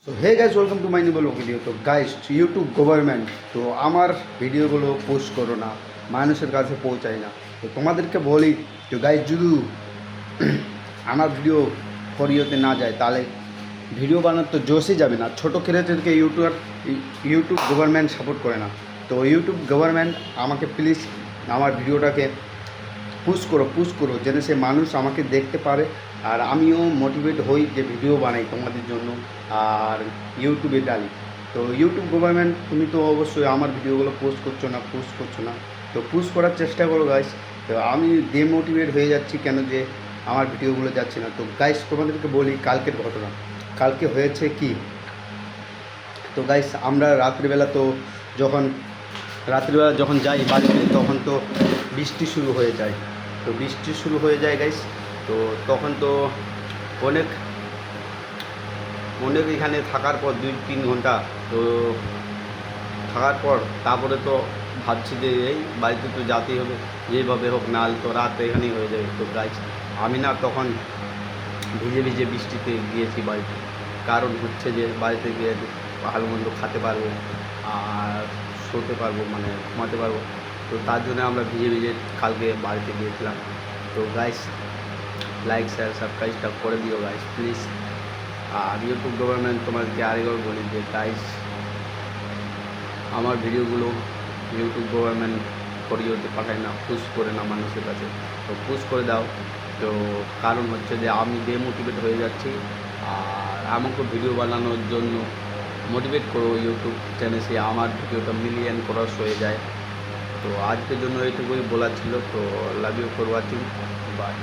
So hey guys, welcome to my new video. তো guys, YouTube government তো আমার ভিডিওগুলো পোস্ট করো না, মানুষের কাছে পৌঁছায় না। তো তোমাদেরকে বলি তো গাইস, যদি আমার ভিডিও ফরিওতে না যায় তাহলে ভিডিও বানার তো জোশই যাবে না। ছোটো ক্রিয়েটরকে ইউটিউব গভর্নমেন্ট সাপোর্ট করে না। তো ইউটিউব গভর্নমেন্ট আমাকে প্লিজ আমার ভিডিওটাকে পুশ করো যেন সে মানুষ আমাকে দেখতে পারে আর আমিও মোটিভেট হই যে ভিডিও বানাই তোমাদের জন্য আর ইউটিউবে ডালি। তো ইউটিউব গভর্নমেন্ট, তুমি তো অবশ্যই আমার ভিডিওগুলো পোস্ট করছো না, তো পুশ করার চেষ্টা করো গাইস। তো আমি ডিমোটিভেট হয়ে যাচ্ছি কেন যে আমার ভিডিওগুলো যাচ্ছে না। তো গাইস, তোমাদেরকে বলি কালকের ঘটনা। কালকে হয়েছে কি, তো গাইস আমরা রাত্রিবেলা যখন যাই বাড়িতে তখন তো বৃষ্টি শুরু হয়ে যায়। তো বৃষ্টি শুরু হয়ে যায় গাইস। তো তখন তো অনেক অনেক এখানে থাকার পর 2-3 ঘন্টা তো থাকার পর তারপরে তো ভাবছি যে এই বাড়িতে তো যেতেই হবে, যেভাবে হোক, নাল তো রাত এখানেই হয়ে যাবে। তো গাইস, আমি না তখন ভিজে ভিজে বৃষ্টিতে গিয়েছি বাড়িতে। কারণ হচ্ছে যে বাড়িতে গিয়ে ভালো মন্দ খেতে পারবো আর শোতে পারবো, মানে ঘুমাতে পারবো। তো তার জন্য আমরা ভিজে ভিজে কালকে বাড়িতে গিয়েছিলাম। তো গাইস, লাইক শেয়ার সাবস্ক্রাইবটা করে দিও গাইস প্লিজ। আর ইউটিউব গভর্নমেন্ট তোমাদেরকে আরেকবার বলি যে গাইস, আমার ভিডিওগুলো ইউটিউব গভর্নমেন্ট ভিডিওতে পাঠায় না, পুশ করে না মানুষের কাছে। তো পুশ করে দাও। তো কারণ হচ্ছে যে আমি ডিমোটিভেট হয়ে যাচ্ছি আর আমাকে ভিডিও বানানোর জন্য মোটিভেট করো ইউটিউব চ্যানেলে, আমার ভিডিওটা মিলিয়ন ক্রস হয়ে যায়। তো আজকের জন্য এইটুকুই বলার ছিল। তো love you for watching, by.